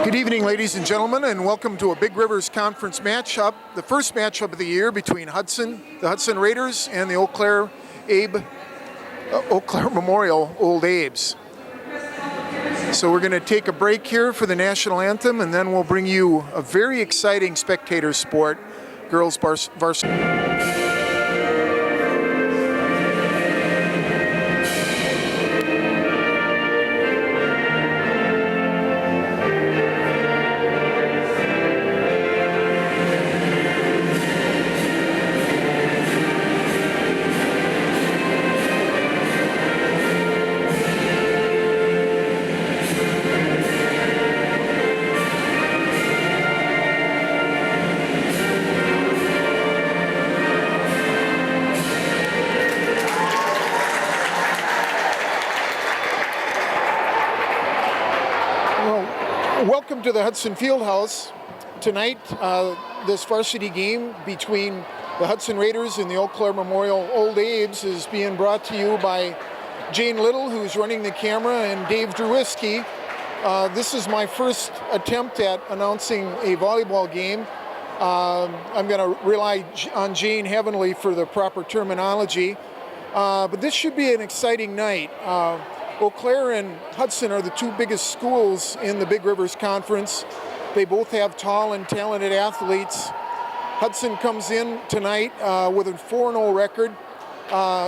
Good evening, ladies and gentlemen, and welcome to a Big Rivers Conference matchup, the first matchup of the year between the Hudson Raiders and the Eau Claire Memorial Old Abes. So we're going to take a break here for the national anthem, and then we'll bring you a very exciting spectator sport, girls varsity. Welcome to the Hudson Fieldhouse. Tonight, this varsity game between the Hudson Raiders and the Eau Claire Memorial Old Abes is being brought to you by Jane Little, who's running the camera, and Dave Drewiski. This is my first attempt at announcing a volleyball game. I'm going to rely on Jane heavily for the proper terminology. But this should be an exciting night. Eau Claire and Hudson are the two biggest schools in the Big Rivers Conference. They both have tall and talented athletes. Hudson comes in tonight with a 4-0 record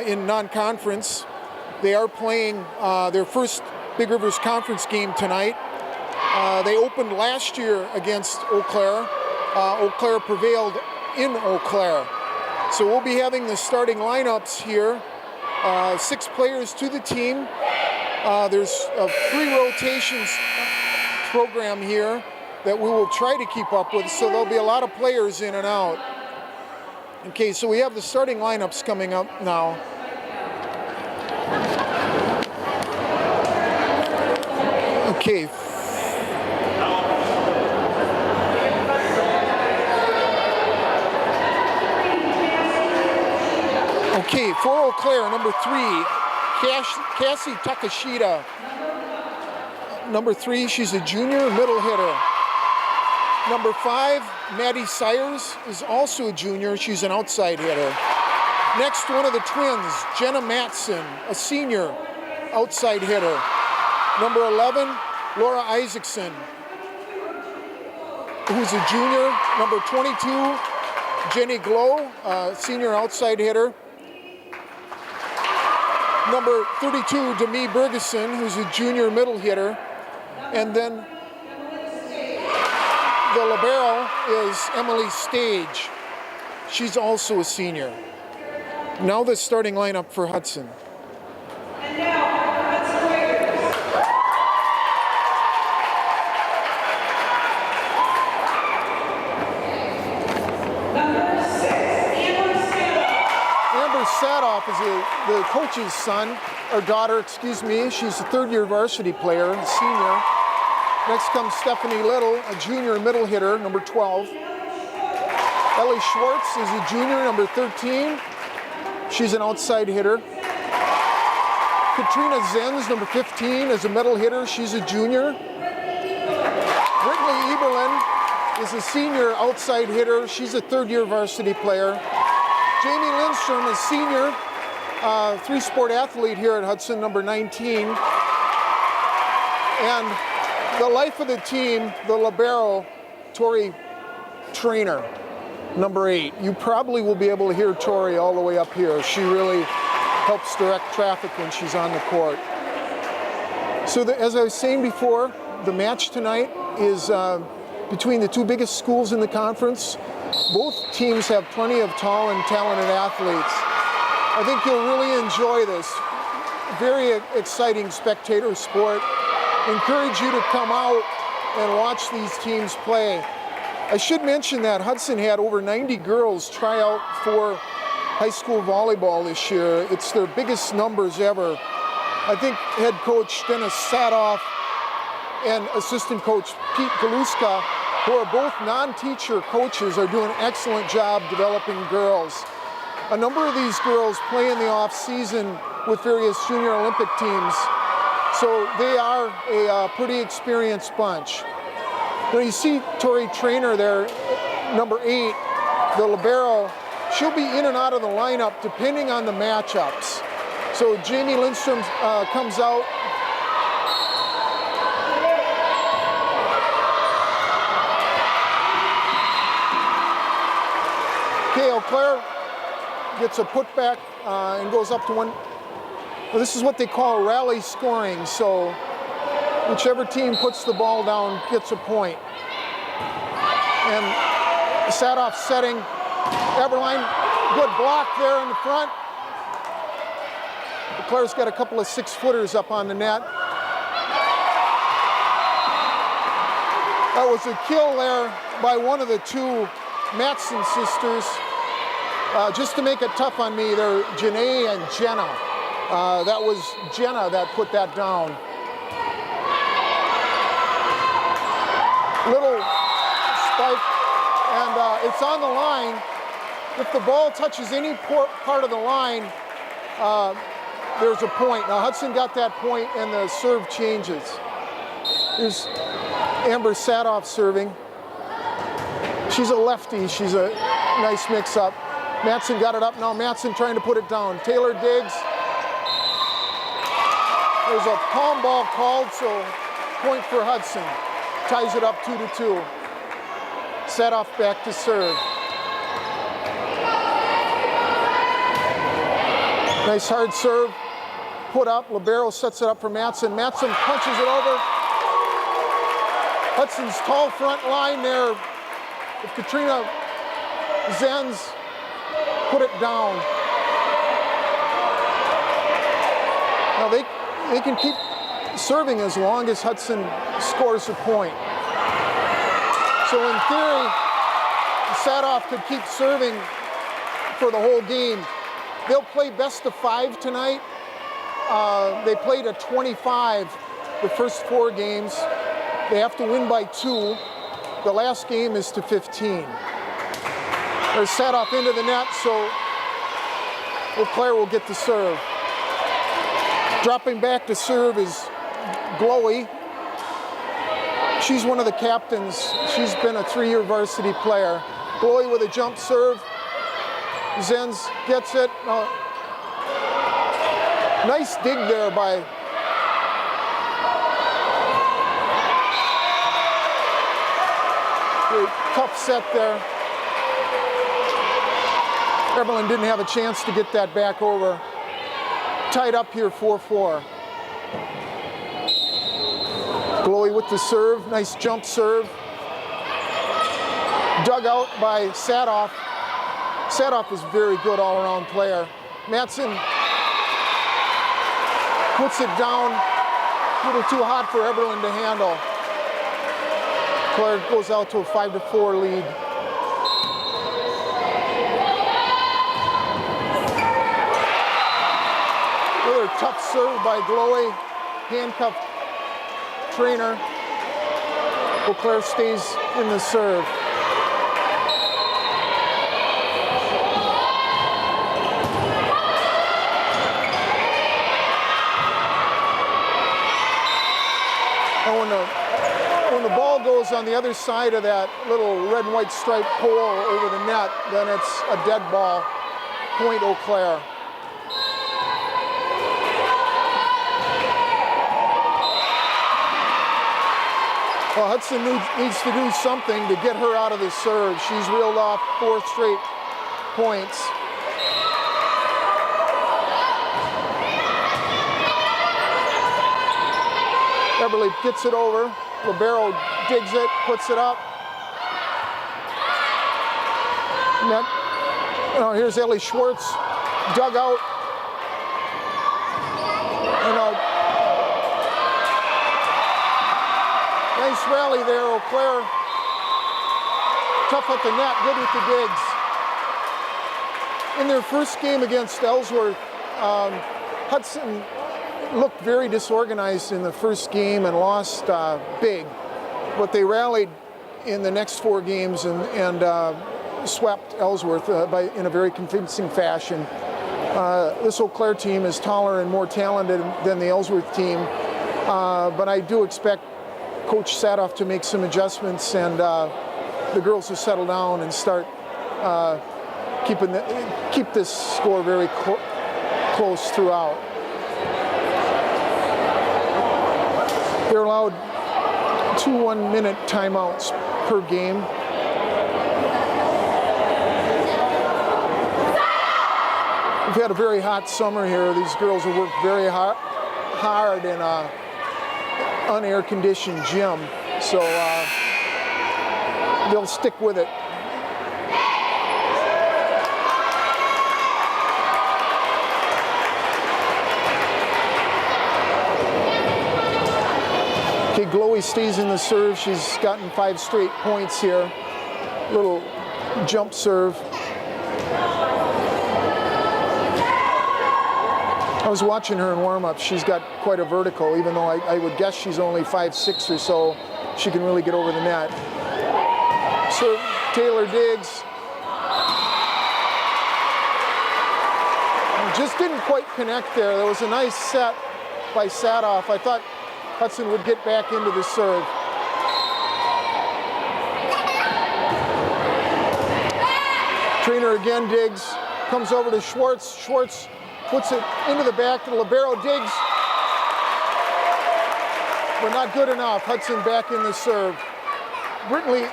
in non-conference. They are playing their first Big Rivers Conference game tonight. They opened last year against Eau Claire. Eau Claire prevailed in Eau Claire. So we'll be having the starting lineups here. 6 players to the team. There's a 3 rotations program here that we will try to keep up with, so there'll be a lot of players in and out. Okay, so we have the starting lineups coming up now. Okay. Okay, for Eau Claire, number 3. Cassie Takashita, number 3, she's a junior middle hitter. Number 5, Maddie Sayers is also a junior, she's an outside hitter. Next, one of the twins, Jenna Matson, a senior outside hitter. Number 11, Laura Isaacson, who's a junior. Number 22, Jenny Glow, senior outside hitter. Number 32, Demi Bergeson, who's a junior middle hitter. And then the libero is Emily Stage. She's also a senior. Now the starting lineup for Hudson. And now, Hudson Raiders. Number 6, Amber Sadoff is the coach's son, or daughter, excuse me. She's a third-year varsity player, a senior. Next comes Stephanie Little, a junior middle hitter, number 12. Ellie Schwartz is a junior, number 13. She's an outside hitter. Katrina Zenz, number 15, is a middle hitter. She's a junior. Brittany Eberlin is a senior outside hitter. She's a third-year varsity player. Jamie Lindstrom is senior, 3-sport athlete here at Hudson, number 19. And the life of the team, the libero, Tori Trainer, number 8. You probably will be able to hear Tori all the way up here. She really helps direct traffic when she's on the court. So as I was saying before, the match tonight is between the two biggest schools in the conference. Both teams have plenty of tall and talented athletes. I think you'll really enjoy this. Very exciting spectator sport. Encourage you to come out and watch these teams play. I should mention that Hudson had over 90 girls try out for high school volleyball this year. It's their biggest numbers ever. I think head coach Dennis Sadoff and assistant coach Pete Galuska, who are both non-teacher coaches, are doing an excellent job developing girls. A number of these girls play in the off-season with various junior Olympic teams, so they are a pretty experienced bunch. Now you see Tori Trainer there, number 8, the libero. She'll be in and out of the lineup depending on the matchups. So Jamie Lindstrom comes out. Okay, Eau Claire gets a putback and goes up to one. Well, this is what they call rally scoring. So whichever team puts the ball down gets a point. And Sadoff setting. Eberlein, good block there in the front. Eau Claire's got a couple of 6-footers up on the net. That was a kill there by one of the two Matson sisters. Just to make it tough on me, they're Janae and Jenna. That was Jenna that put that down. Little spike, and it's on the line. If the ball touches any part of the line, there's a point. Now Hudson got that point, and the serve changes. Here's Amber Sadoff serving. She's a lefty. She's a nice mix-up. Matson got it up now. Matson trying to put it down. Taylor digs. There's a palm ball called, so point for Hudson. Ties it up 2-2. Sadoff back to serve. Nice hard serve. Put up. Libero sets it up for Matson. Matson punches it over. Hudson's tall front line there. If Katrina Zenz put it down. Now they can keep serving as long as Hudson scores a point. So in theory, Sadoff could keep serving for the whole game. They'll play best of 5 tonight. They played a 25 the first 4 games. They have to win by 2. The last game is to 15. There's Sadoff into the net, so Eau Claire will get to serve. Dropping back to serve is Glowy. She's one of the captains. She's been a 3-year varsity player. Glowy with a jump serve. Zenz gets it. Nice dig there by very tough set there. Eberlein didn't have a chance to get that back over. Tied up here 4-4. Glowy with the serve, nice jump serve. Dug out by Sadoff. Sadoff is a very good all-around player. Matson puts it down, a little too hot for Eberlein to handle. Claire goes out to a 5-4 lead. Another tough serve by Glowy, handcuffed Trainer. Eau Claire stays in the serve. When the ball goes on the other side of that little red and white striped pole over the net, then it's a dead ball. Point Eau Claire. Well, Hudson needs to do something to get her out of the serve. She's reeled off 4 straight points. Eberle gets it over. Libero digs it, puts it up. Net. Oh, here's Ellie Schwartz, dug out. Nice rally there, Eau Claire. Tough at the net, good with the digs. In their first game against Ellsworth, Hudson looked very disorganized in the first game and lost big. But they rallied in the next 4 games and swept Ellsworth in a very convincing fashion. This Eau Claire team is taller and more talented than the Ellsworth team, but I do expect Coach Sadoff to make some adjustments, and the girls will settle down and start keep this score very close throughout. They're allowed 2 1-minute timeouts per game. We've had a very hot summer here. These girls have worked very hard in an unair-conditioned gym, so they'll stick with it. Okay, Glowy stays in the serve. She's gotten 5 straight points here. Little jump serve. I was watching her in warm-up. She's got quite a vertical, even though I would guess she's only 5'6" or so. She can really get over the net. So Taylor Diggs. Just didn't quite connect there. There was a nice set by Sadoff. I thought Hudson would get back into the serve. Trainer again, Diggs. Comes over to Schwartz. Schwartz puts it into the back to the libero. Diggs, but not good enough. Hudson back in the serve. Brittany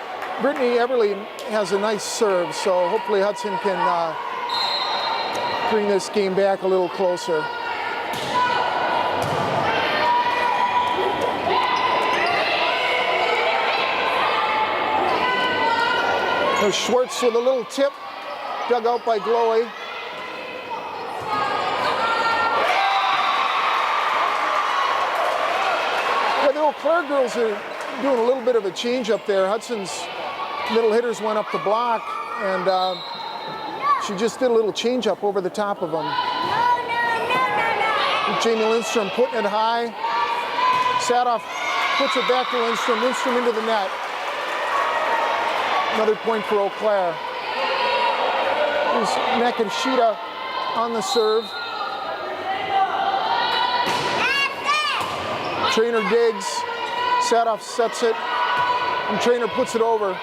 Everly has a nice serve, so hopefully Hudson can bring this game back a little closer. There's Schwartz with a little tip, dug out by Glowy. Yeah, the Eau Claire girls are doing a little bit of a change up there. Hudson's middle hitters went up the block, and she just did a little change up over the top of them. Jamie Lindstrom putting it high. Sadoff puts it back to Lindstrom. Lindstrom into the net. Another point for Eau Claire. There's Nakashita on the serve. Trainer digs. Sadoff sets it. And Trainer puts it over.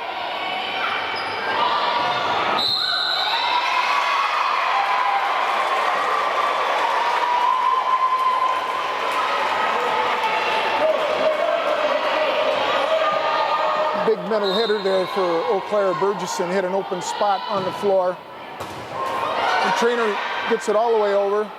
Big middle hitter there for Eau Claire. Burgesson hit an open spot on the floor. The Trainer gets it all the way over. And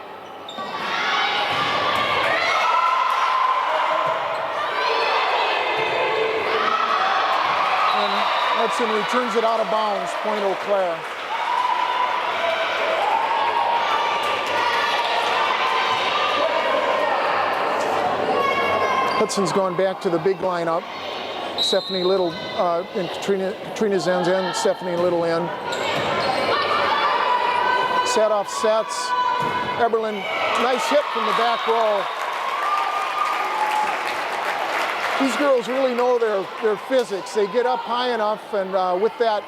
Hudson returns it out of bounds, point Eau Claire. Hudson's gone back to the big lineup. Stephanie Little and Katrina Zenz and Stephanie Little in. Sadoff sets. Eberlin, nice hit from the back row. These girls really know their physics. They get up high enough, and with that,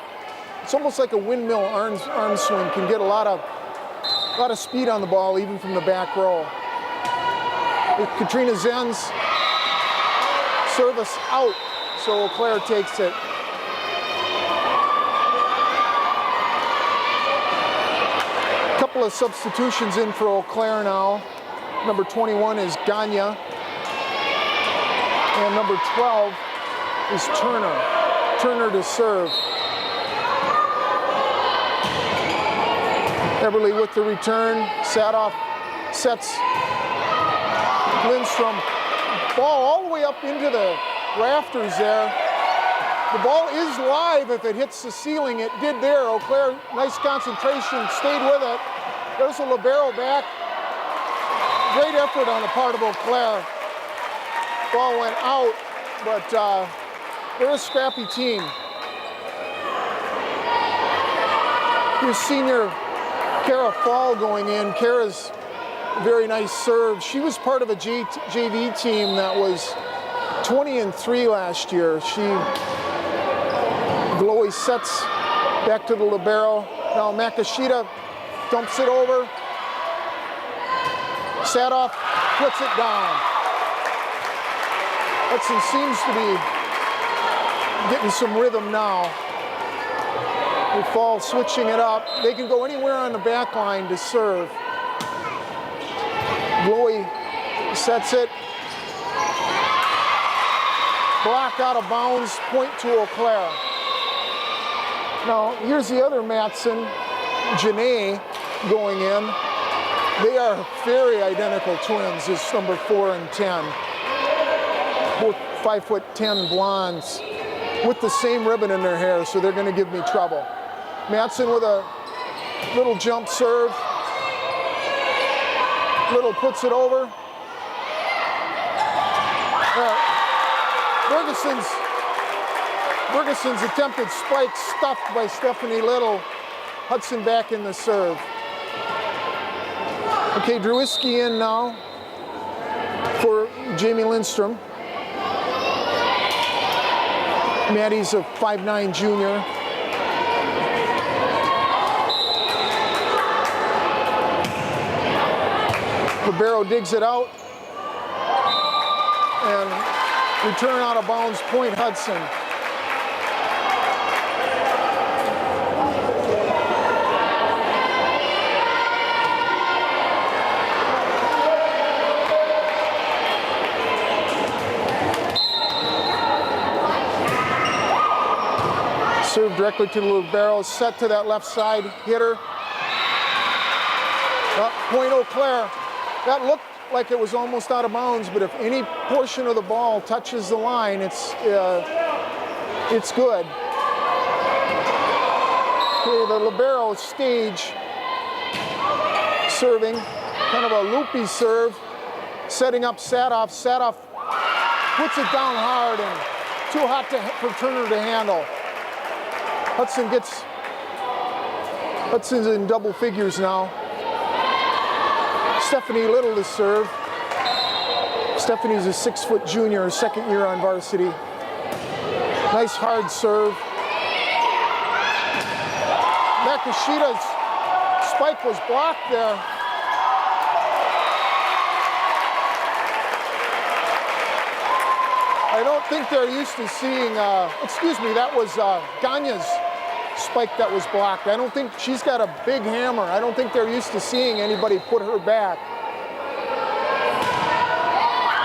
it's almost like a windmill arm swing. Can get a lot of speed on the ball, even from the back row. With Katrina Zenz, service out. So Eau Claire takes it. A couple of substitutions in for Eau Claire now. Number 21 is Gagne. And number 12 is Turner. Turner to serve. Everly with the return. Sadoff sets Lindstrom. Ball all the way up into the rafters there. The ball is live if it hits the ceiling. It did there. Eau Claire, nice concentration, stayed with it. There's a libero back. Great effort on the part of Eau Claire. Ball went out, but they're a scrappy team. Here's senior Kara Fall going in. Kara's very nice serve. She was part of a JV team that was 20-3 last year. Glowy sets back to the libero. Now Makashita dumps it over. Sadoff puts it down. Hudson seems to be getting some rhythm now. They fall switching it up. They can go anywhere on the back line to serve. Glowy sets it. Block out of bounds, point to Eau Claire. Now, here's the other Matson, Janae, going in. They are very identical twins, as number 4 and 10. Both 5'10" blondes with the same ribbon in their hair, so they're going to give me trouble. Matson with a little jump serve. Little puts it over. Ferguson's attempted spike stuffed by Stephanie Little. Hudson back in the serve. Okay, Drewiski in now for Jamie Lindstrom. Maddie's a 5'9" junior. Libero digs it out. And return out of bounds, point Hudson. Serve directly to Libero, set to that left side, hitter. Point Eau Claire. That looked like it was almost out of bounds, but if any portion of the ball touches the line, it's good. Okay, the Libero stage serving, kind of a loopy serve, setting up Sadoff. Sadoff puts it down hard and too hot for Turner to handle. Hudson's in double figures now. Stephanie Little to serve. Stephanie a 6' junior, second year on varsity. Nice hard serve. Nakashita's spike was blocked there. I don't think they're used to seeing, that was Ganya's spike that was blocked. I don't think, she's got a big hammer. I don't think they're used to seeing anybody put her back.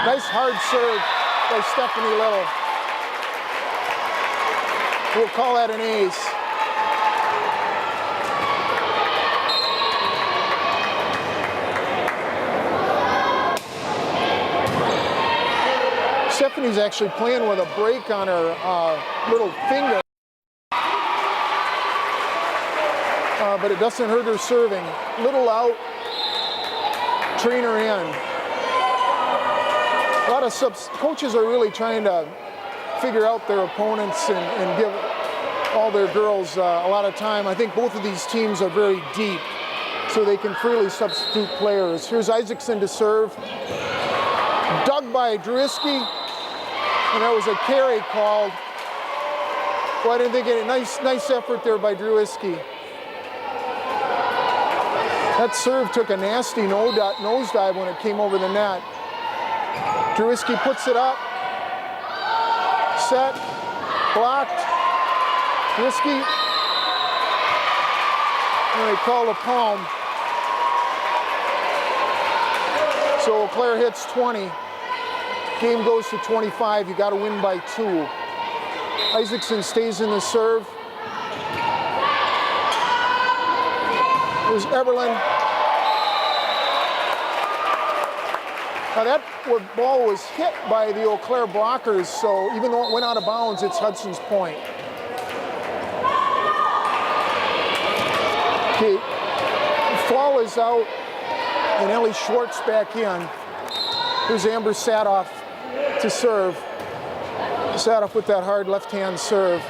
Nice hard serve by Stephanie Little. We'll call that an ace. Stephanie's actually playing with a break on her little finger. But it doesn't hurt her serving. Little out, trainer in. A lot of coaches are really trying to figure out their opponents and give all their girls a lot of time. I think both of these teams are very deep, so they can freely substitute players. Here's Isaacson to serve. Dug by Drewiski, and that was a carry called. Well, I didn't think any nice effort there by Drewiski. That serve took a nasty nosedive when it came over the net. Drewiski puts it up. Set. Blocked. Drewiski. And they call a palm. So Eau Claire hits 20. Game goes to 25. You got to win by 2. Isaacson stays in the serve. There's Eberlin. Now that ball was hit by the Eau Claire blockers, so even though it went out of bounds, it's Hudson's point. Okay, Fall is out, and Ellie Schwartz back in. Here's Amber Sadoff to serve. Sadoff with that hard left-hand serve.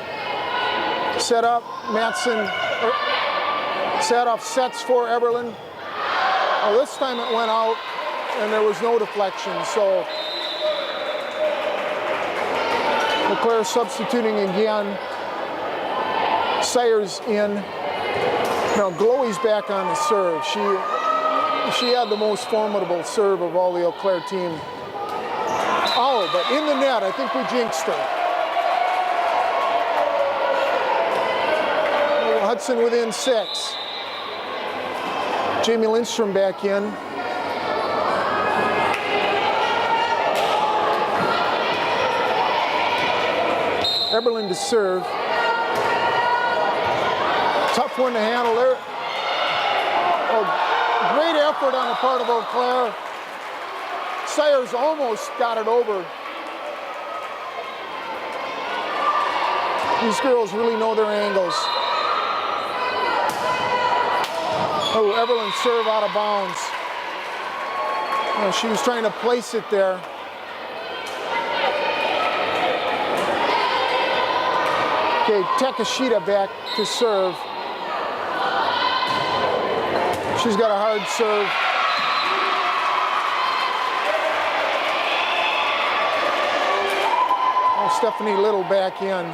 Set up, Matson. Sadoff sets for Eberlin. Well, this time it went out, and there was no deflection, so Eau Claire substituting again. Sayers in. Now Glowy's back on the serve. She had the most formidable serve of all the Eau Claire team. Oh, but in the net, I think we jinxed her. Oh, Hudson within 6. Jamie Lindstrom back in. Eberlin to serve. Tough one to handle there. Oh, great effort on the part of Eau Claire. Sayers almost got it over. These girls really know their angles. Oh, Eberlin serve out of bounds. Oh, she was trying to place it there. Okay, Takashita back to serve. She's got a hard serve. Oh, Stephanie Little back in.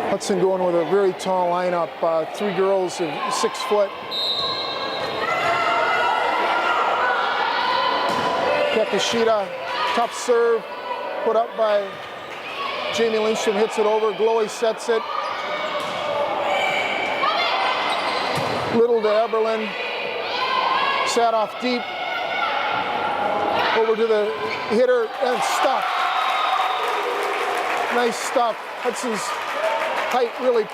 Hudson going with a very tall lineup. 3 girls of 6 foot. Takashita, tough serve, put up by Jamie Lindstrom, hits it over. Glowy sets it. Little to Eberlin. Sat off deep. Over to the hitter and stuff. Nice stuff. Hudson's height really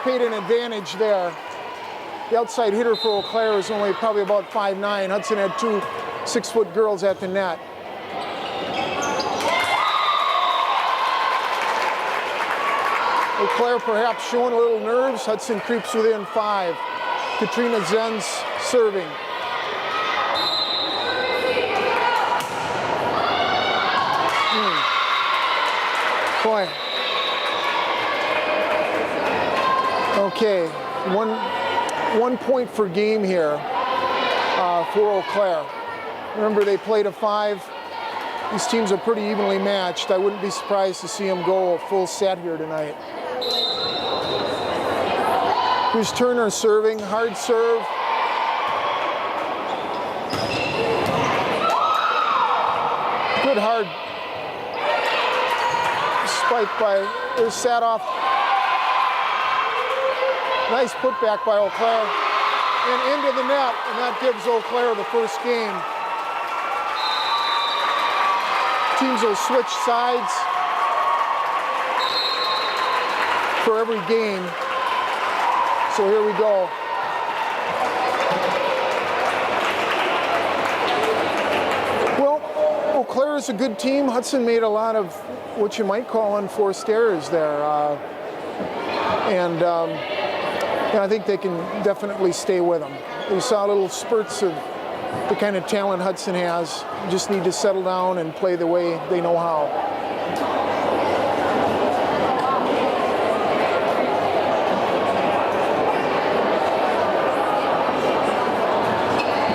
paid an advantage there. The outside hitter for Eau Claire was only probably about 5'9". Hudson had 2 6-foot girls at the net. Eau Claire perhaps showing a little nerves. Hudson creeps within 5. Katrina Zenz serving. Boy. Okay, one point per game here for Eau Claire. Remember, they played a 5. These teams are pretty evenly matched. I wouldn't be surprised to see them go a full set here tonight. Here's Turner serving, hard serve. Good hard spike by Sadoff. Nice putback by Eau Claire. And into the net, and that gives Eau Claire the first game. Teams will switch sides for every game. So here we go. Well, Eau Claire is a good team. Hudson made a lot of what you might call unforced errors there. And I think they can definitely stay with them. We saw little spurts of the kind of talent Hudson has. You just need to settle down and play the way they know how.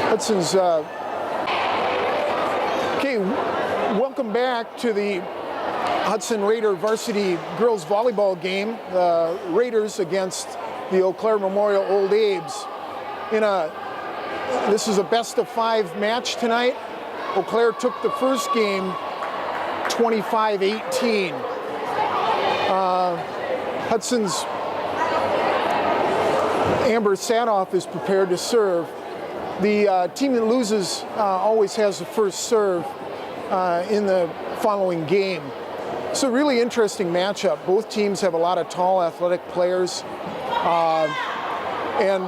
Hudson's, okay, welcome back to the Hudson Raider varsity girls volleyball game. The Raiders against the Eau Claire Memorial Old Abe's. This is a best of 5 match tonight. Eau Claire took the first game 25-18. Hudson's Amber Sadoff is prepared to serve. The team that loses always has the first serve in the following game. It's a really interesting matchup. Both teams have a lot of tall, athletic players. And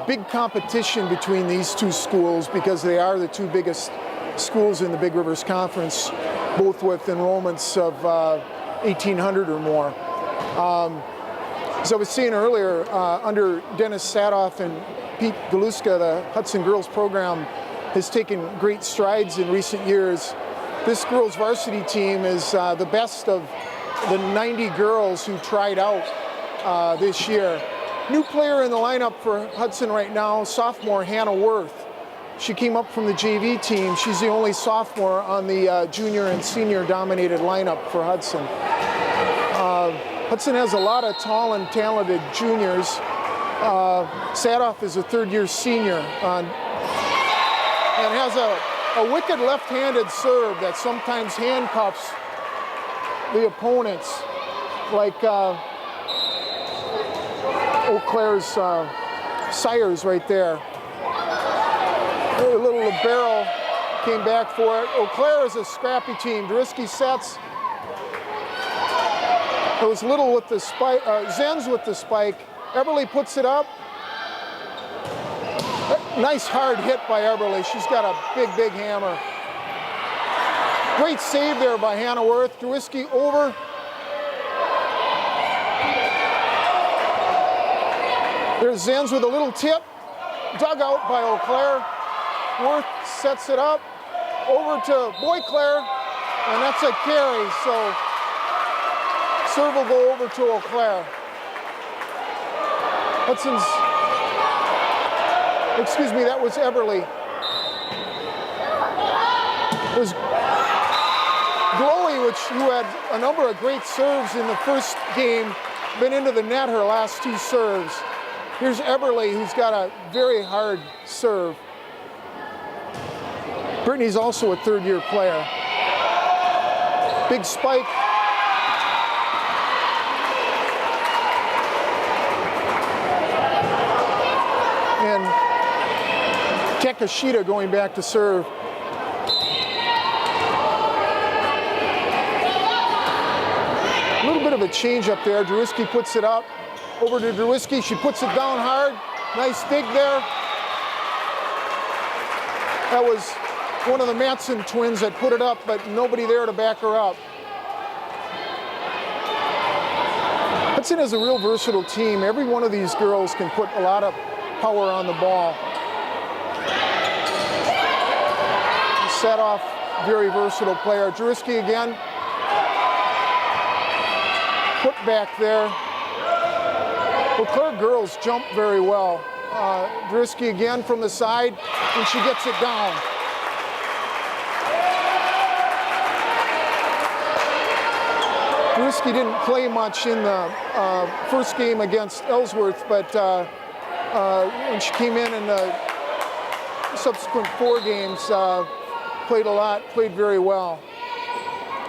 big competition between these 2 schools because they are the 2 biggest schools in the Big Rivers Conference, both with enrollments of 1,800 or more. As I was saying earlier, under Dennis Sadoff and Pete Galuska, the Hudson girls program has taken great strides in recent years. This girls varsity team is the best of the 90 girls who tried out this year. New player in the lineup for Hudson right now, sophomore Hannah Worth. She came up from the JV team. She's the only sophomore on the junior and senior dominated lineup for Hudson. Hudson has a lot of tall and talented juniors. Sadoff is a 3rd-year senior and has a a wicked left-handed serve that sometimes handcuffs the opponents, like Eau Claire's Sires right there. A little libero came back for it. Eau Claire is a scrappy team. Druski sets. It was Little with the spike, Zenz with the spike. Eberle puts it up. Nice hard hit by Eberle. She's got a big, big hammer. Great save there by Hannah Worth. Druski over. There's Zenz with a little tip. Dug out by Eau Claire. Worth sets it up. Over to Boisclair. And that's a carry. So serve will go over to Eau Claire. Hudson's, excuse me, that was Eberle. It was Glowy, who had a number of great serves in the first game, been into the net her last two serves. Here's Eberle, who's got a very hard serve. Brittany's also a third-year player. Big spike. And Takashita going back to serve. A little bit of a change up there. Druski puts it up. Over to Druski. She puts it down hard. Nice dig there. That was one of the Matson twins that put it up, but nobody there to back her up. Hudson is a real versatile team. Every one of these girls can put a lot of power on the ball. Set off, very versatile player. Druski again. Put back there. Eau Claire girls jump very well. Druski again from the side, and she gets it down. Druski didn't play much in the first game against Ellsworth, but when she came in the subsequent 4 games, played a lot, played very well.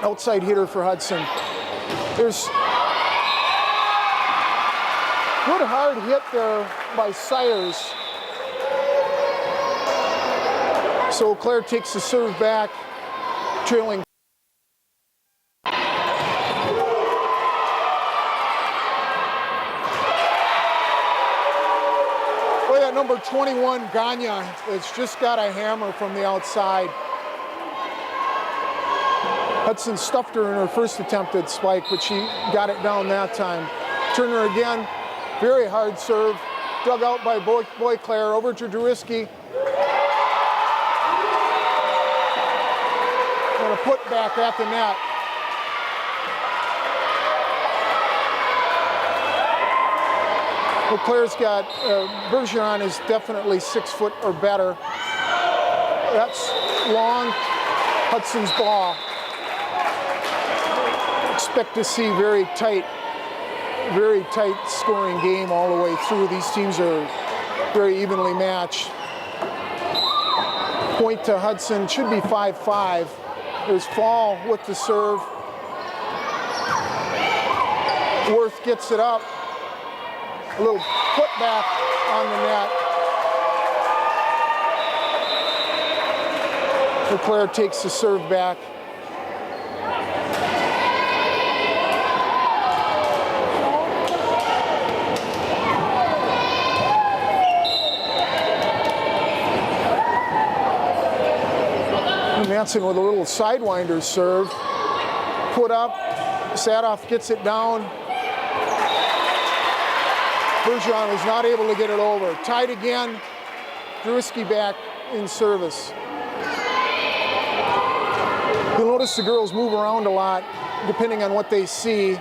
Outside hitter for Hudson. There's good hard hit there by Sires. So Eau Claire takes the serve back, trailing. Boy, that number 21, Ganya, has just got a hammer from the outside. Hudson stuffed her in her first attempt at spike, but she got it down that time. Turner again. Very hard serve, dug out by Boisclair, over to Druski. And a put back at the net. Eau Claire's got, Bergeron is definitely 6 foot or better. That's long, Hudson's ball. Expect to see very tight scoring game all the way through. These teams are very evenly matched. Point to Hudson, should be 5-5. There's Fall with the serve. Worth gets it up. A little put back on the net. Eau Claire takes the serve back. Matson with a little sidewinder serve. Put up. Sadoff gets it down. Bergeron was not able to get it over. Tied again. Druski back in service. You'll notice the girls move around a lot depending on what they see.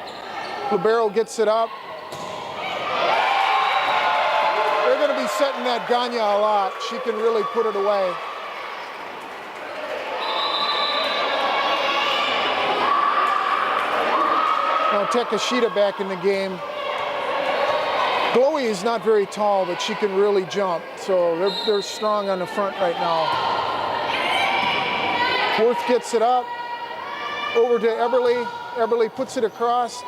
Libero gets it up. They're going to be setting that Ganya a lot. She can really put it away. Now Takashita back in the game. Glowy is not very tall, but she can really jump. So they're strong on the front right now. Worth gets it up. Over to Eberle. Eberle puts it across.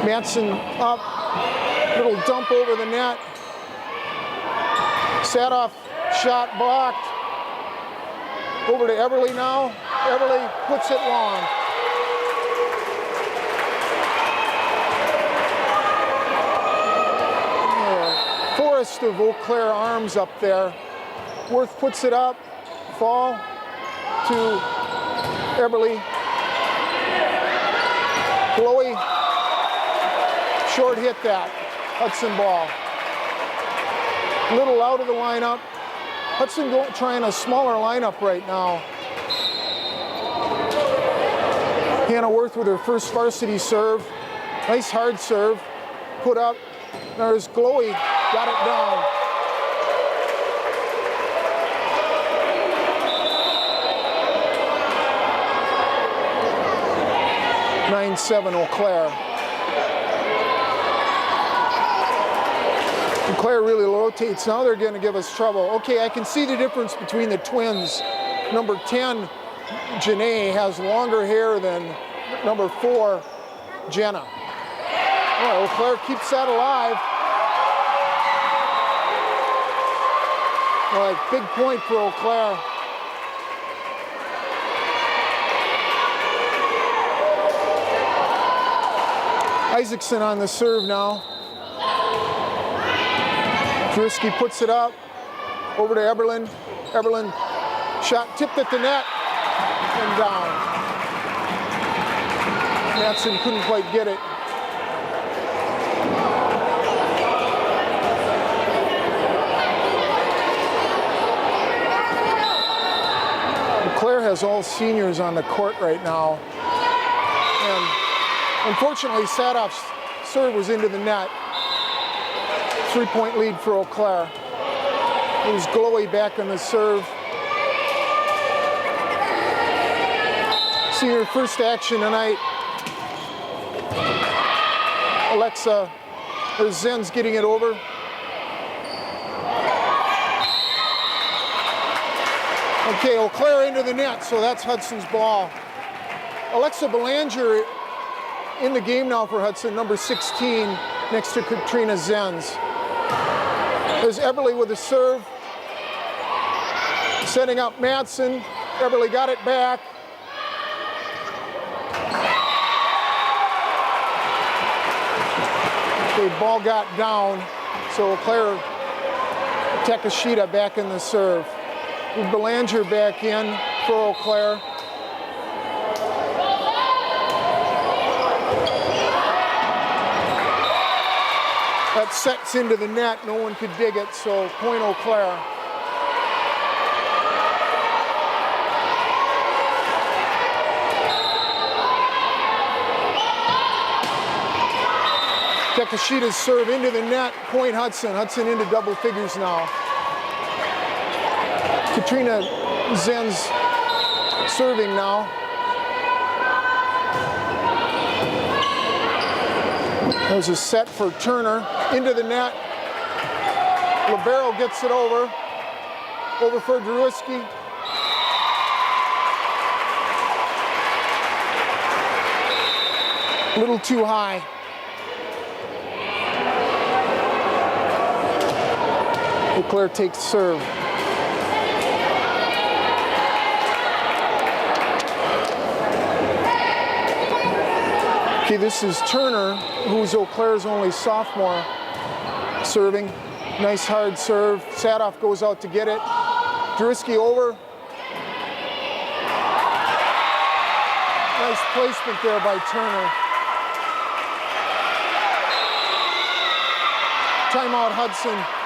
Madsen up. Little dump over the net. Sadoff shot blocked. Over to Eberle now. Eberle puts it long. Forest of Eau Claire arms up there. Worth puts it up. Fall to Eberle. Glowy. Short hit that. Hudson ball. Little out of the lineup. Hudson trying a smaller lineup right now. Hannah Worth with her first varsity serve. Nice hard serve. Put up. There's Glowy. Got it down. (9-7) Eau Claire. Eau Claire really rotates. Now they're going to give us trouble. Okay, I can see the difference between the twins. Number 10, Janae, has longer hair than number 4, Jenna. Oh, Eau Claire keeps that alive. All right, big point for Eau Claire. Isaacson on the serve now. Drewski puts it up. Over to Eberlin. Eberlin shot tipped at the net and down. Madsen couldn't quite get it. Claire has all seniors on the court right now. And unfortunately, Sadoff's serve was into the net. 3-point lead for Eau Claire. It was Glowy back on the serve. See her first action tonight. Alexa, or Zen's getting it over. Okay, Eau Claire into the net, so that's Hudson's ball. Alexa Belanger in the game now for Hudson, number 16, next to Katrina Zenz. There's Eberle with a serve. Setting up Madsen. Eberle got it back. Okay, ball got down, so Eau Claire, Takashita back in the serve. With Belanger back in for Eau Claire. That sets into the net, no one could dig it, so point Eau Claire. Takashita's serve into the net, point Hudson. Hudson into double figures now. Katrina Zen's serving now. There's a set for Turner into the net. Libero gets it over. Over for Drewski. A little too high. Eau Claire takes serve. Okay, this is Turner, who's Eau Claire's only sophomore, serving. Nice hard serve. Sadoff goes out to get it. Drewski over. Nice placement there by Turner. Timeout Hudson.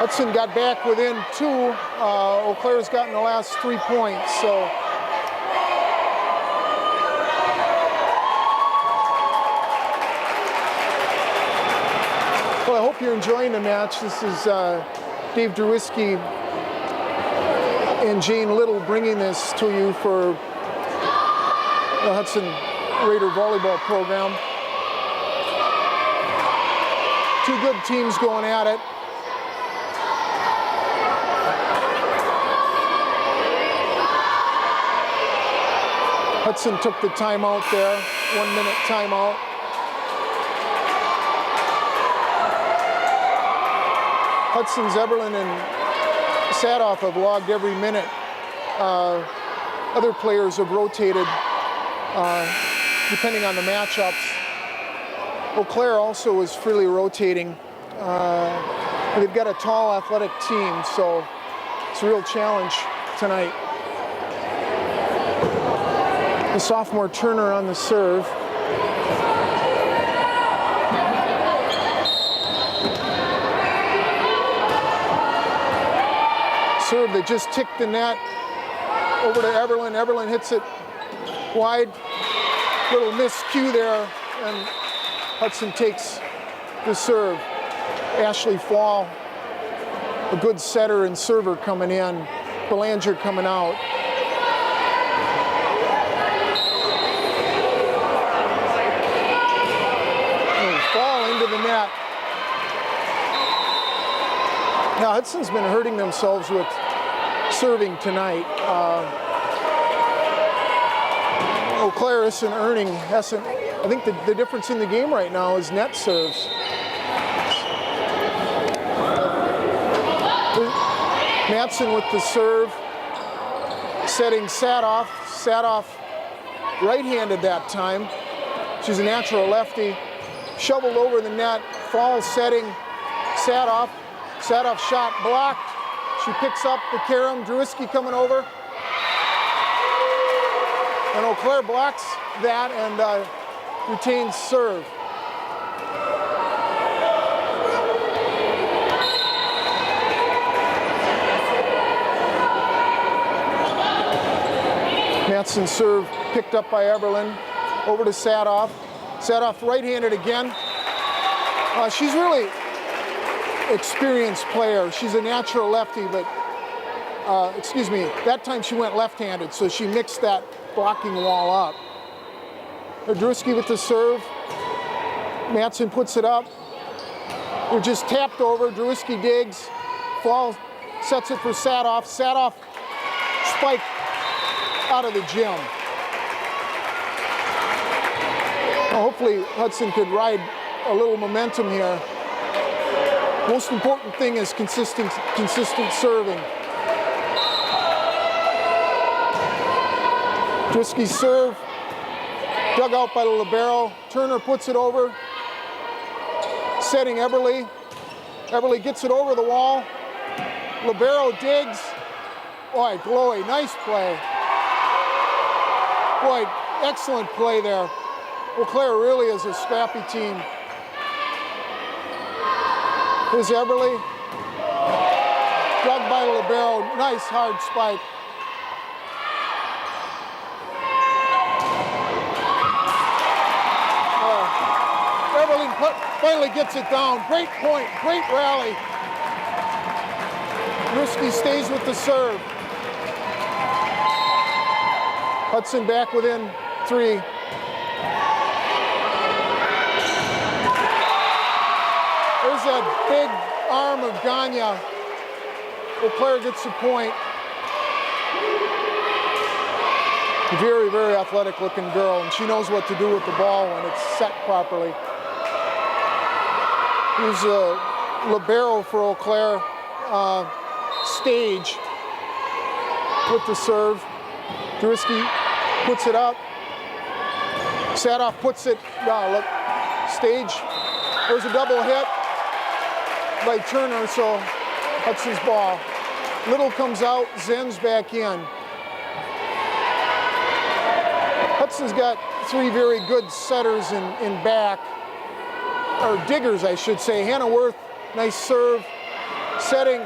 Hudson got back within 2. Eau Claire's gotten the last 3 points, so. Well, I hope you're enjoying the match. This is Dave Drewski and Jane Little bringing this to you for the Hudson Raider volleyball program. Two good teams going at it. Hudson took the timeout there, 1 minute timeout. Hudson's, Eberlin, and Sadoff have logged every minute. Other players have rotated depending on the matchups. Eau Claire also is freely rotating. They've got a tall, athletic team, so it's a real challenge tonight. The sophomore Turner on the serve. Serve that just ticked the net over to Eberlin. Eberlin hits it wide. Little miscue there, and Hudson takes the serve. Ashley Fall, a good setter and server coming in. Belanger coming out. Fall into the net. Now Hudson's been hurting themselves with serving tonight. Eau Claire isn't earning. I think the difference in the game right now is net serves. Matson with the serve, setting Sadoff. Sadoff right-handed that time. She's a natural lefty. Shoveled over the net. Fall setting Sadoff. Sadoff shot blocked. She picks up the carom. Druiski coming over. And Eau Claire blocks that and retains serve. Matson serve picked up by Eberlin. Over to Sadoff. Sadoff right-handed again. She's really experienced player. She's a natural lefty, but that time she went left-handed, so she mixed that blocking wall up. Druski with the serve. Matson puts it up. They're just tapped over. Druski digs. Fall sets it for Sadoff. Sadoff spike out of the gym. Well, hopefully Hudson could ride a little momentum here. Most important thing is consistent serving. Druski's serve, dug out by the libero. Turner puts it over, setting Eberly. Eberly gets it over the wall. Libero digs. Boy, Glowy, nice play. Boy, excellent play there. Eau Claire really is a scrappy team. Here's Eberly. Dug by the libero. Nice hard spike. Eberly finally gets it down. Great point, great rally. Druski stays with the serve. Hudson back within 3. There's that big arm of Gagne. Eau Claire gets the point. Very, very athletic looking girl, and she knows what to do with the ball when it's set properly. Here's a libero for Eau Claire, Stage with the serve. Druski puts it up. Sadoff puts it, look, Stage. There's a double hit by Turner, so Hudson's ball. Little comes out, Zen's back in. Hudson's got 3 very good setters in back, or diggers, I should say. Hannah Worth, nice serve, setting.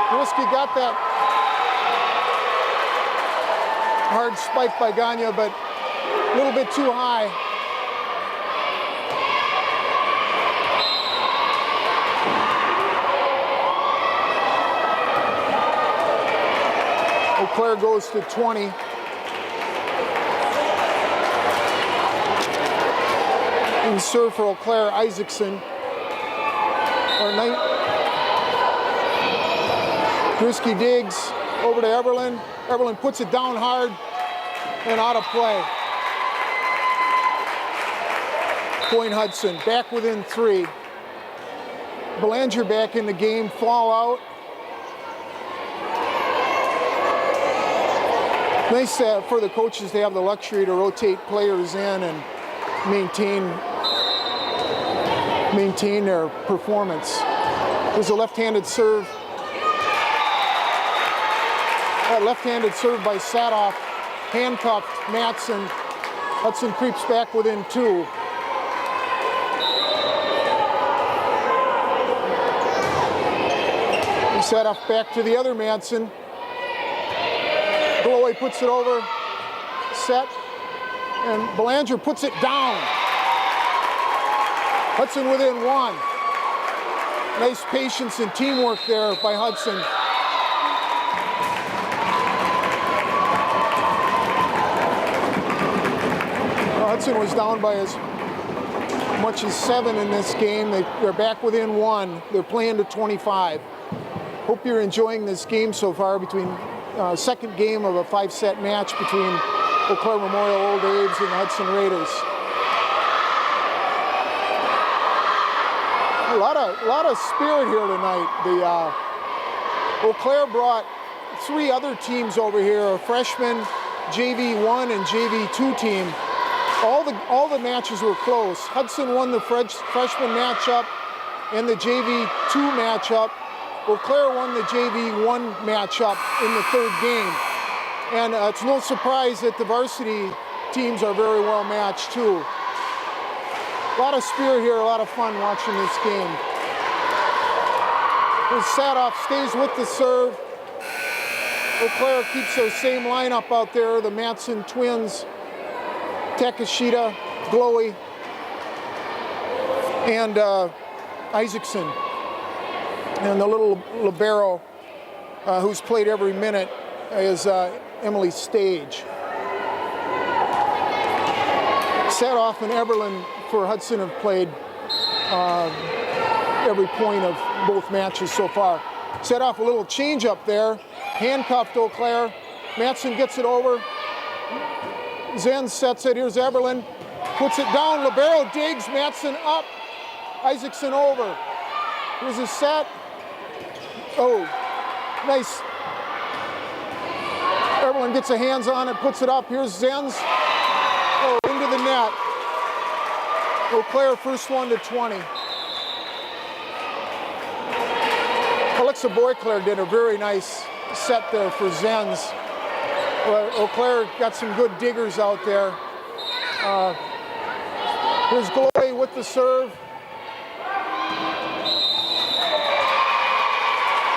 Druski got that hard spike by Gagne, but a little bit too high. Eau Claire goes to 20. And serve for Eau Claire, Isaacson. or night. Drusky digs over to Eberlin. Eberlin puts it down hard and out of play. Point Hudson, back within 3. Belanger back in the game, fall out. Nice for the coaches to have the luxury to rotate players in and maintain their performance. There's a left-handed serve. That left-handed serve by Sadoff, handcuffed Matson. Hudson creeps back within 2. Sadoff back to the other Matson. Gloway puts it over, set, and Belanger puts it down. Hudson within 1. Nice patience and teamwork there by Hudson. Hudson was down by as much as 7 in this game. They're back within 1. They're playing to 25. Hope you're enjoying this game so far between second game of a 5-set match between Eau Claire Memorial Old Abe's and the Hudson Raiders. A lot of spirit here tonight. Eau Claire brought 3 other teams over here, a freshman, JV1 and JV2 team. All the matches were close. Hudson won the freshman matchup and the JV2 matchup. Eau Claire won the JV1 matchup in the 3rd game. And it's no surprise that the varsity teams are very well matched too. A lot of spirit here, a lot of fun watching this game. Sadoff stays with the serve. Eau Claire keeps their same lineup out there, the Matson twins, Takashita, Glowey, and Isaacson. And the little libero who's played every minute is Emily Stage. Sadoff and Eberlin for Hudson have played every point of both matches so far. Sadoff a little change up there, handcuffed Eau Claire. Matson gets it over. Zen sets it, here's Eberlin, puts it down, libero digs, Matson up, Isaacson over. Here's a set. Oh, nice. Eberlin gets a hands on it, puts it up. Here's Zenz. Oh, into the net. Eau Claire first one to 20. Alexa Boyclair did a very nice set there for Zenz. Eau Claire got some good diggers out there. Here's Glowey with the serve.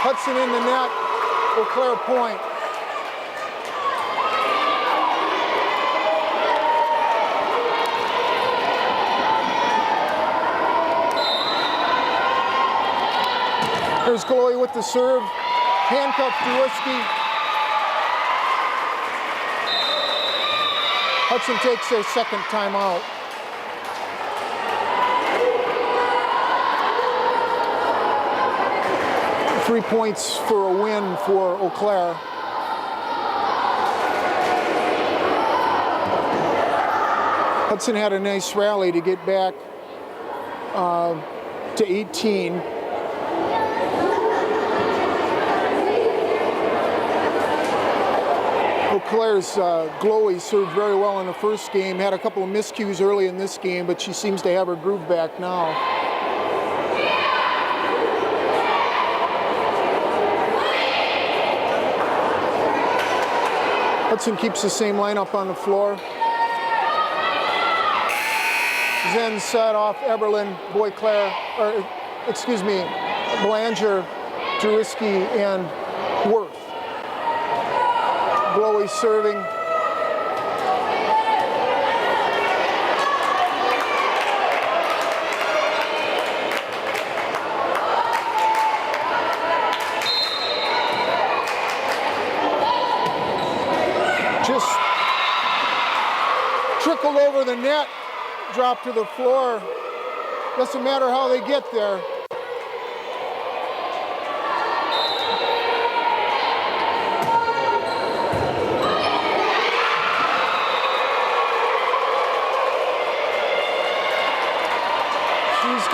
Hudson in the net, Eau Claire point. Here's Glowey with the serve, handcuffed Jaworski. Hudson takes their second timeout. Three points for a win for Eau Claire. Hudson had a nice rally to get back to 18. Eau Claire's Glowey served very well in the first game, had a couple of miscues early in this game, but she seems to have her groove back now. Hudson keeps the same lineup on the floor. Zen, Sadoff, Eberlin, Boyclair, or excuse me, Belanger, Jaworski, and Worth. Glowey serving. Just trickled over the net, dropped to the floor. Doesn't matter how they get there.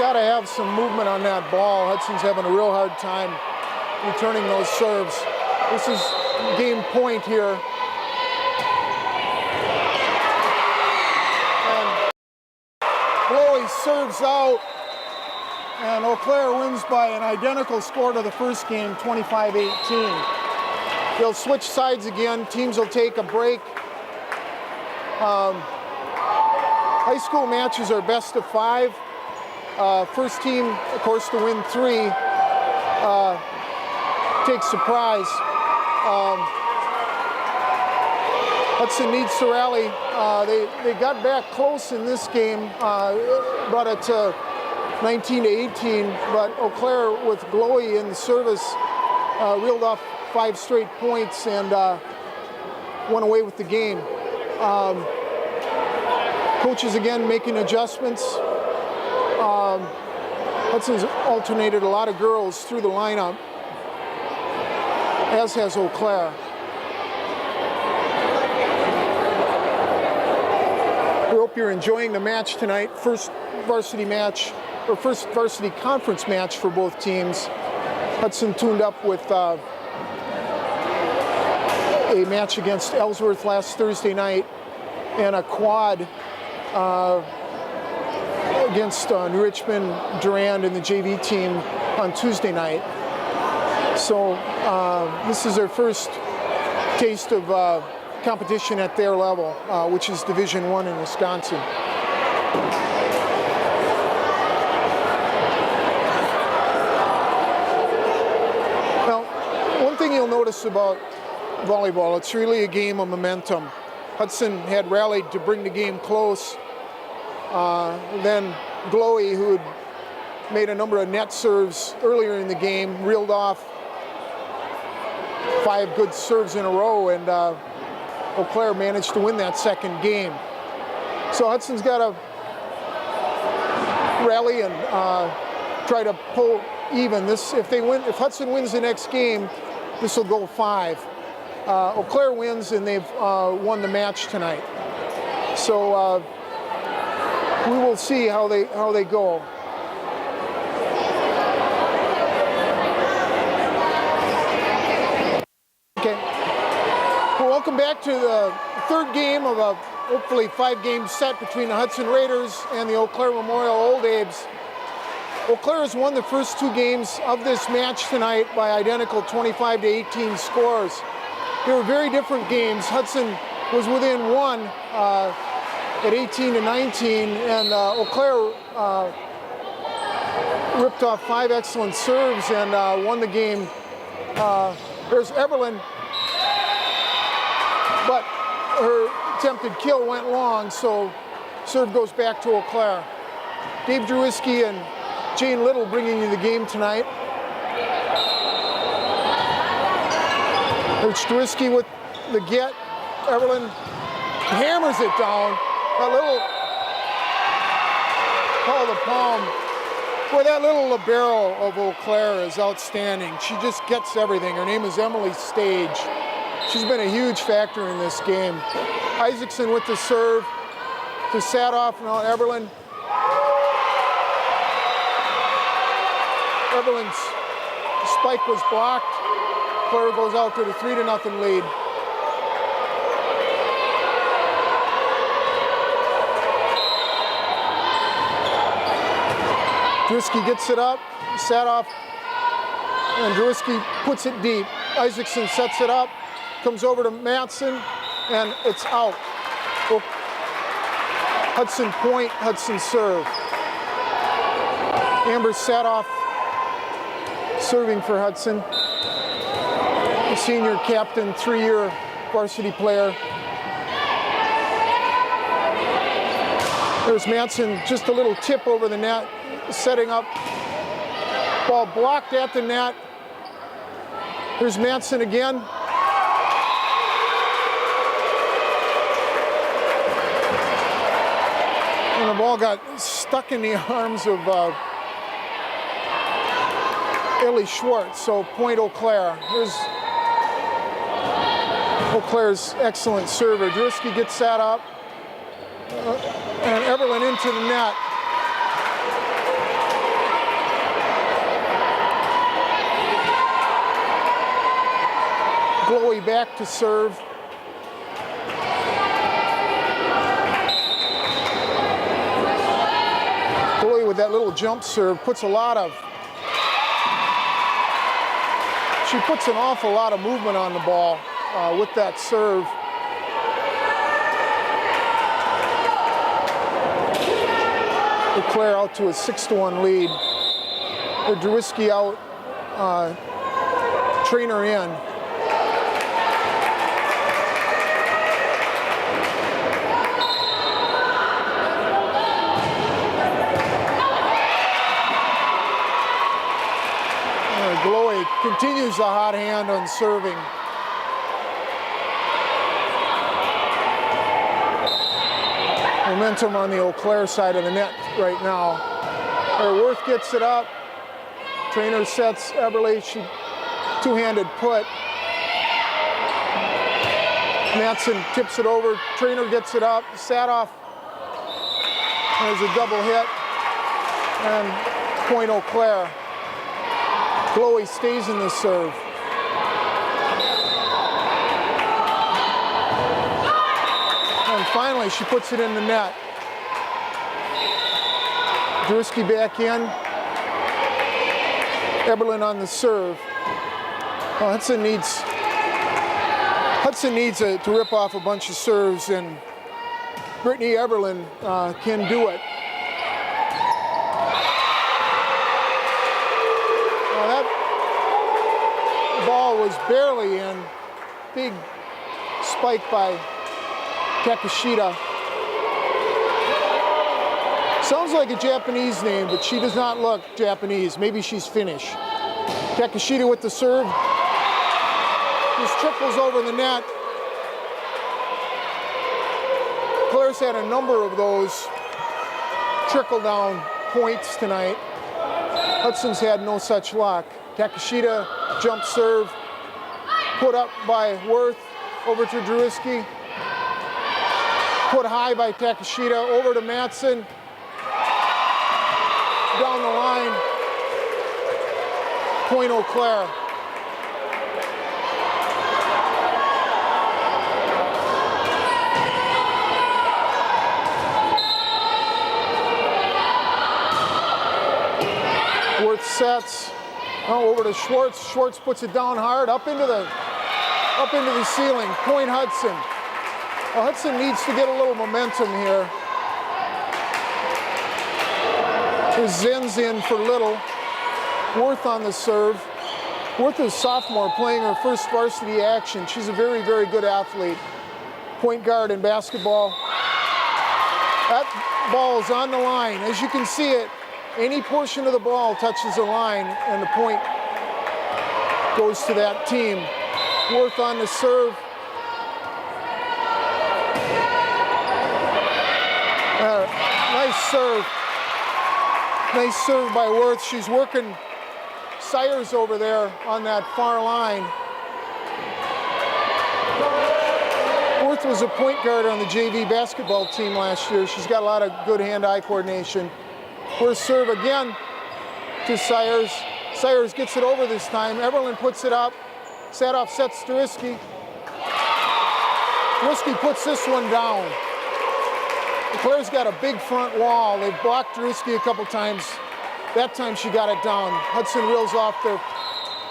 got to have some movement on that ball. Hudson's having a real hard time returning those serves. This is game point here. And Chloe serves out, and Eau Claire wins by an identical score to the first game, 25-18. They'll switch sides again. Teams will take a break. High school matches are best of 5. First team, of course, to win 3 takes the prize. Hudson needs to rally. They got back close in this game, brought it to 19-18, but Eau Claire with Glowy in the service reeled off 5 straight points and went away with the game. Coaches again making adjustments. Hudson's alternated a lot of girls through the lineup, as has Eau Claire. We hope you're enjoying the match tonight. First varsity match, or first varsity conference match for both teams. Hudson tuned up with a match against Ellsworth last Thursday night and a quad against New Richmond, Durand, and the JV team on Tuesday night. So this is their first taste of competition at their level, which is Division I in Wisconsin. Now, one thing you'll notice about volleyball, it's really a game of momentum. Hudson had rallied to bring the game close. Then Glowy, who had made a number of net serves earlier in the game, reeled off 5 good serves in a row, and Eau Claire managed to win that second game. So Hudson's got to rally and try to pull even. If Hudson wins the next game, this will go 5. Eau Claire wins, and they've won the match tonight. So we will see how they go. Okay. Well, welcome back to the third game of a hopefully 5-game set between the Hudson Raiders and the Eau Claire Memorial Old Abe's. Eau Claire has won the first 2 games of this match tonight by identical 25-18 scores. They were very different games. Hudson was within 1 at 18-19, and Eau Claire ripped off 5 excellent serves and won the game. There's Eberlin, but her attempted kill went long, so serve goes back to Eau Claire. Dave Drewiski and Jane Little bringing you the game tonight. There's Drewiski with the get. Eberlin hammers it down. That little call the palm. Boy, that little libero of Eau Claire is outstanding. She just gets everything. Her name is Emily Stage. She's been a huge factor in this game. Isaacson with the serve to Sadoff. Now Eberlin. Eberlin's spike was blocked. Claire goes out to the 3-0 lead. Drewiski gets it up, Sadoff, and Drewiski puts it deep. Isaacson sets it up, comes over to Matson, and it's out. Well, Hudson point, Hudson serve. Amber Sadoff serving for Hudson. The senior captain, 3-year varsity player. There's Matson, just a little tip over the net, setting up. Ball blocked at the net. Here's Matson again. And the ball got stuck in the arms of Ellie Schwartz, so point Eau Claire. Here's Eau Claire's excellent server. Drewiski gets that up. And Eberlin into the net. Glowy back to serve. Glowy with that little jump serve puts a lot of, she puts an awful lot of movement on the ball with that serve. Leclerc out to a 6-1 lead. Drewski out, Trainer in. Glowy continues the hot hand on serving. Momentum on the Eau Claire side of the net right now. Worth gets it up. Trainer sets Eberle. She two-handed put. Matson tips it over. Trainer gets it up. Sadoff has a double hit. And point Eau Claire. Glowy stays in the serve. And finally, she puts it in the net. Drewski back in. Eberlin on the serve. Well, Hudson needs to rip off a bunch of serves, and Brittany Eberlin can do it. That ball was barely in. Big spike by Takeshita. Sounds like a Japanese name, but she does not look Japanese. Maybe she's Finnish. Takeshita with the serve. Just trickles over the net. Claire's had a number of those trickle-down points tonight. Hudson's had no such luck. Takeshita jump serve, put up by Worth, over to Drewski. Put high by Takeshita, over to Matson. Down the line, point Eau Claire. Worth sets, over to Schwartz. Schwartz puts it down hard, up into the ceiling. Point Hudson. Well, Hudson needs to get a little momentum here. Zen's in for Little. Worth on the serve. Worth is a sophomore playing her first varsity action. She's a very, very good athlete. Point guard in basketball. That ball is on the line. As you can see it, any portion of the ball touches the line and the point goes to that team. Worth on the serve. Nice serve. Nice serve by Worth. She's working Sayers over there on that far line. Worth was a point guard on the JV basketball team last year. She's got a lot of good hand-eye coordination. Worth serve again to Sayers. Sayers gets it over this time. Eberlin puts it up. Sadoff sets Drewski. Drewski puts this one down. Claire's got a big front wall. They've blocked Drewski a couple times. That time she got it down. Hudson reels off their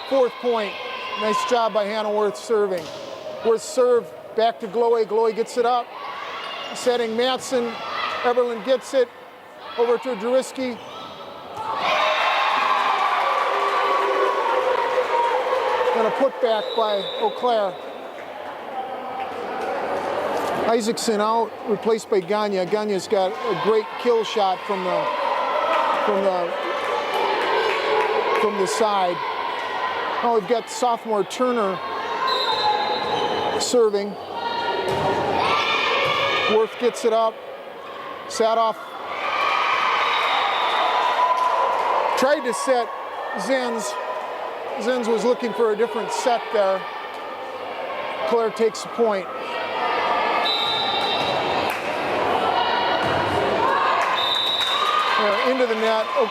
fourth point. Nice job by Hannah Worth serving. Worth serve back to Glowy. Glowy gets it up. Setting Matson. Eberlin gets it. Over to Drewski. And a putback by Eau Claire. Isaacson out, replaced by Gagne. Gagne's got a great kill shot from the side. Now we've got sophomore Turner serving. Worth gets it up. Sadoff tried to set Zenz. Zenz was looking for a different set there. Claire takes the point. Into the net. Eau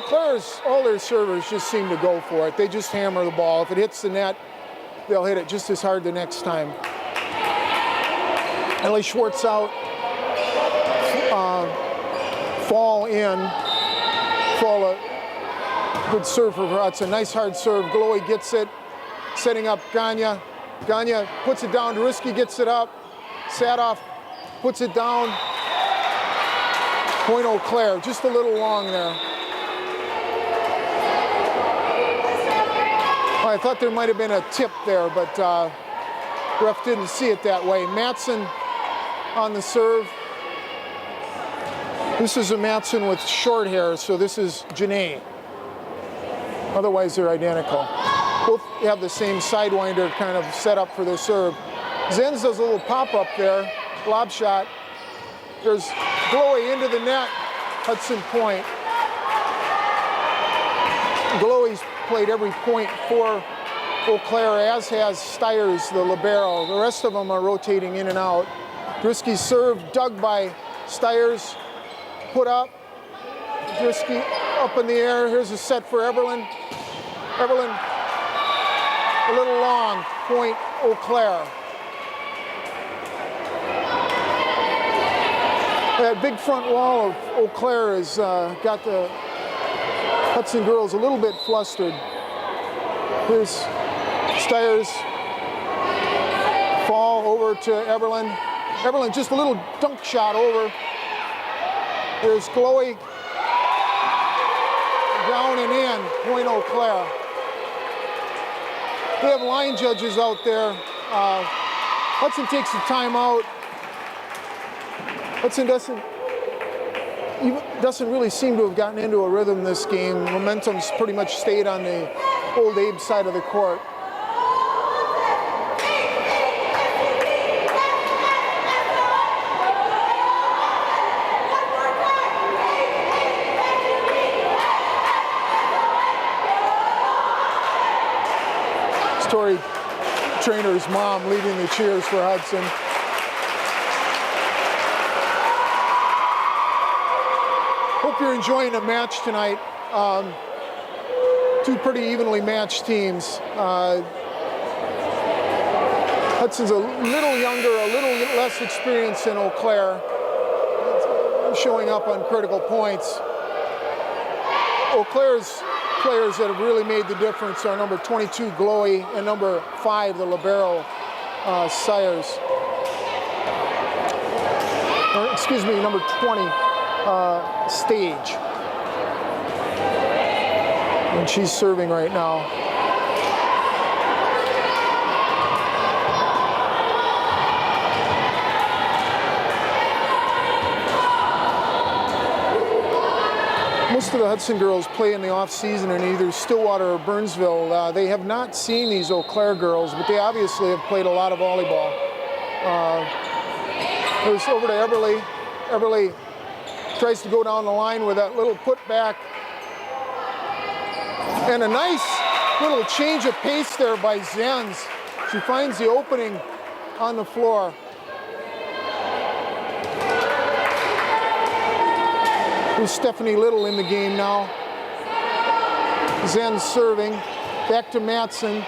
Claire's, all their servers just seem to go for it. They just hammer the ball. If it hits the net, they'll hit it just as hard the next time. Ellie Schwartz out, fall in, good serve for Hudson, nice hard serve. Glowy gets it, setting up Ganya. Ganya puts it down, Drisky gets it up, Sadoff puts it down. Point Eau Claire, just a little long there. Oh, I thought there might have been a tip there, but ref didn't see it that way. Matson on the serve. This is a Matson with short hair, so this is Janae. Otherwise, they're identical. Both have the same sidewinder kind of set up for their serve. Zenz does a little pop-up there, lob shot. There's Glowy into the net, Hudson point. Glowy's played every point for Eau Claire, as has Stiers, the libero. The rest of them are rotating in and out. Drisky's serve dug by Stiers, put up. Drisky up in the air. Here's a set for Eberlin. Eberlin, a little long, point Eau Claire. That big front wall of Eau Claire has got the Hudson girls a little bit flustered. Here's Stiers, fall over to Eberlin. Eberlin just a little dunk shot over. Here's Glowy, down and in, point Eau Claire. They have line judges out there. Hudson takes the timeout. Hudson doesn't really seem to have gotten into a rhythm this game. Momentum's pretty much stayed on the Old Abe side of the court. Story trainer's mom leading the cheers for Hudson. Hope you're enjoying the match tonight. Two pretty evenly matched teams. Hudson's a little younger, a little less experienced than Eau Claire, showing up on critical points. Eau Claire's players that have really made the difference are number 22, Glowy, and number 5, the libero, Stiers. Or, excuse me, number 20, Stage. And she's serving right now. Most of the Hudson girls play in the off-season in either Stillwater or Burnsville. They have not seen these Eau Claire girls, but they obviously have played a lot of volleyball. Goes over to Eberly. Eberly tries to go down the line with that little putback. And a nice little change of pace there by Zenz. She finds the opening on the floor. There's Stephanie Little in the game now. Zenz serving. Back to Matson.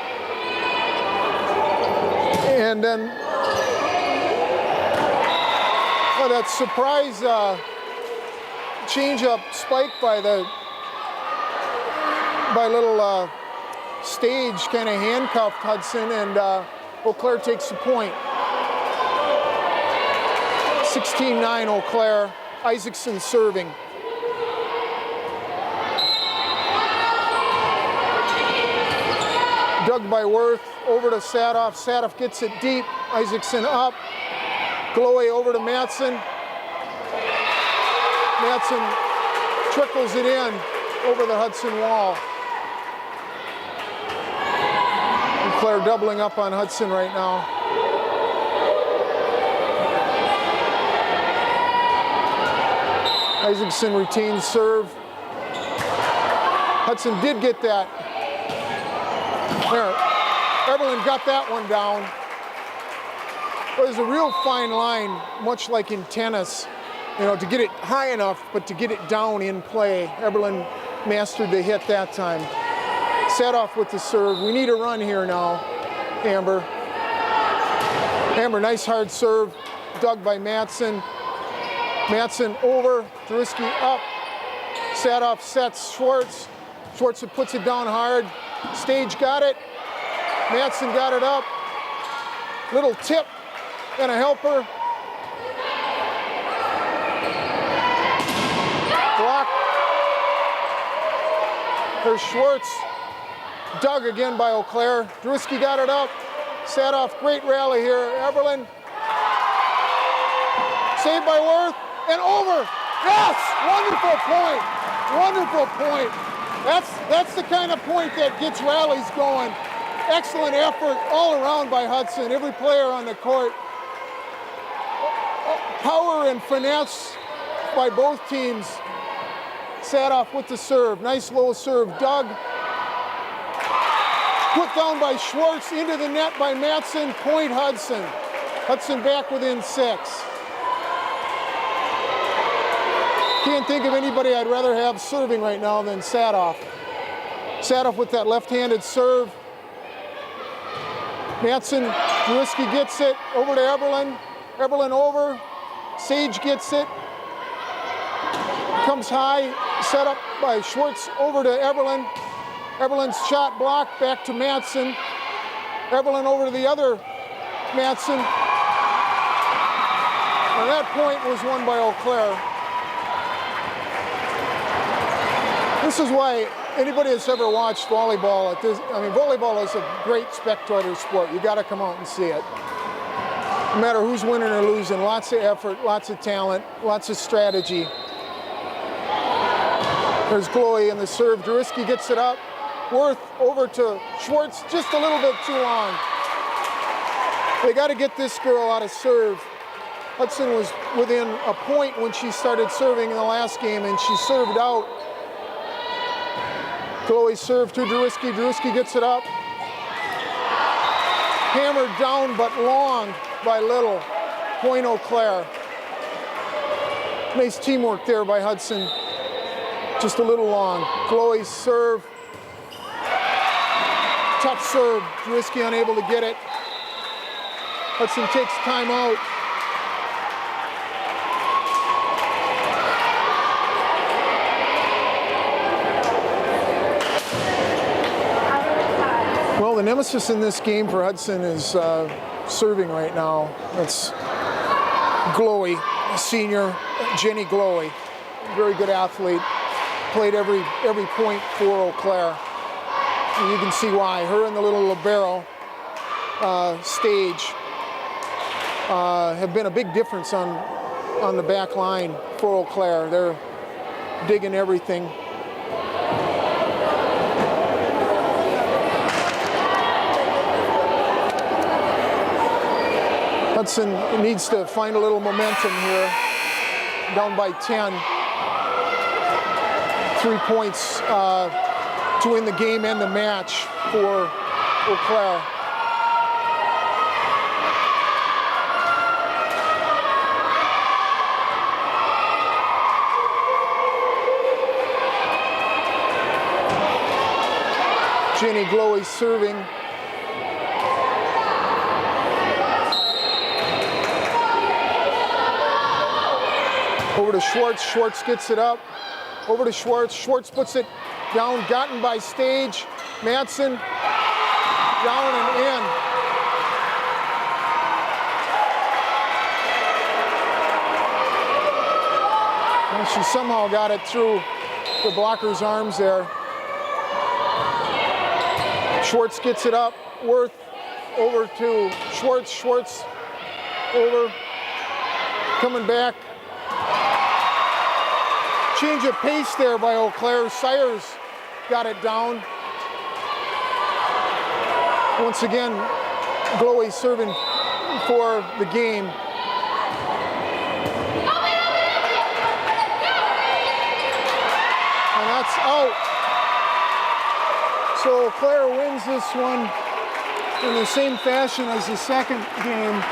And then that surprise change-up spike by little Stage kind of handcuffed Hudson, and Eau Claire takes the point. 16-9 Eau Claire. Isaacson serving. Dug by Worth, over to Sadoff. Sadoff gets it deep. Isaacson up. Glowy over to Matson. Matson trickles it in over the Hudson wall. And Claire doubling up on Hudson right now. Isaacson retains serve. Hudson did get that. There, Evelyn got that one down. But there's a real fine line, much like in tennis, you know, to get it high enough, but to get it down in play. Eberlin mastered the hit that time. Sadoff with the serve. We need a run here now. Amber. Amber, nice hard serve, dug by Matson. Matson over, Druski up. Sadoff sets Schwartz. Schwartz puts it down hard. Stage got it. Matson got it up. Little tip and a helper. Block. There's Schwartz. Dug again by Eau Claire. Druski got it up. Sadoff, great rally here. Eberlin. Saved by Worth and over. Yes! Wonderful point. Wonderful point. That's the kind of point that gets rallies going. Excellent effort all around by Hudson. Every player on the court. Power and finesse by both teams. Sadoff with the serve. Nice low serve. Dug. Put down by Schwartz, into the net by Matson. Point Hudson. Hudson back within 6. Can't think of anybody I'd rather have serving right now than Sadoff. Sadoff with that left-handed serve. Matson, Druski gets it, over to Eberlin. Eberlin over, Sage gets it. Comes high, set up by Schwartz, over to Eberlin. Eberlin's shot blocked, back to Matson. Eberlin over to the other Matson. And that point was won by Eau Claire. This is why anybody that's ever watched volleyball, volleyball is a great spectator sport. You got to come out and see it. No matter who's winning or losing, lots of effort, lots of talent, lots of strategy. There's Glowy in the serve. Druski gets it up. Worth over to Schwartz, just a little bit too long. They got to get this girl out of serve. Hudson was within a point when she started serving in the last game, and she served out. Glowy serve to Druski. Druski gets it up. Hammered down but long by Little. Point Eau Claire. Nice teamwork there by Hudson. Just a little long. Glowy serve. Tough serve. Druski unable to get it. Hudson takes timeout. Well, the nemesis in this game for Hudson is serving right now. That's Glowy, senior Jenny Glowy. Very good athlete. Played every point for Eau Claire. And you can see why. Her and the little libero Stage have been a big difference on the back line for Eau Claire. They're digging everything. Hudson needs to find a little momentum here. Down by 10. 3 points to win the game and the match for Eau Claire. Jenny Glowy serving. Over to Schwartz. Schwartz gets it up. Over to Schwartz. Schwartz puts it down. Gotten by Stage. Matson. Down and in. And she somehow got it through the blocker's arms there. Schwartz gets it up. Worth over to Schwartz. Schwartz over. Coming back. Change of pace there by Eau Claire. Sayers got it down. Once again, Glowy serving for the game. And that's out. So Eau Claire wins this one in the same fashion as the second game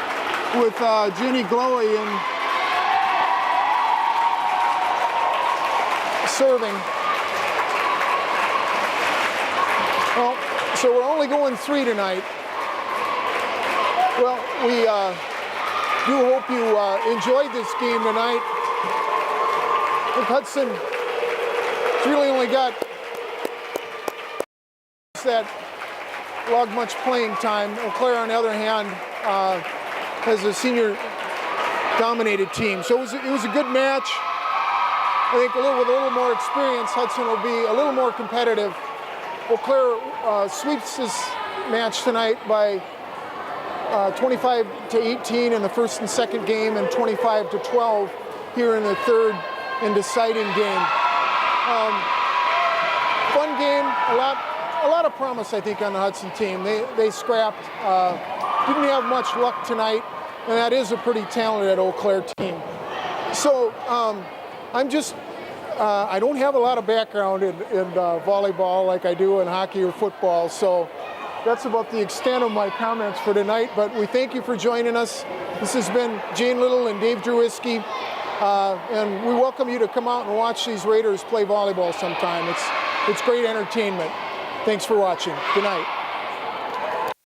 with Jenny Glowy and serving. Well, so we're only going 3 tonight. Well, we do hope you enjoyed this game tonight. I think Hudson really only got that log much playing time. Eau Claire, on the other hand, has a senior-dominated team. So it was a good match. I think with a little more experience, Hudson will be a little more competitive. Eau Claire sweeps this match tonight by 25-18 in the first and second game, and 25-12 here in the third and deciding game. Fun game, a lot of promise, I think, on the Hudson team. They scrapped, didn't have much luck tonight, and that is a pretty talented Eau Claire team. So I don't have a lot of background in volleyball like I do in hockey or football, so that's about the extent of my comments for tonight, but we thank you for joining us. This has been Jane Little and Dave Drewiski, and we welcome you to come out and watch these Raiders play volleyball sometime. It's great entertainment. Thanks for watching. Good night.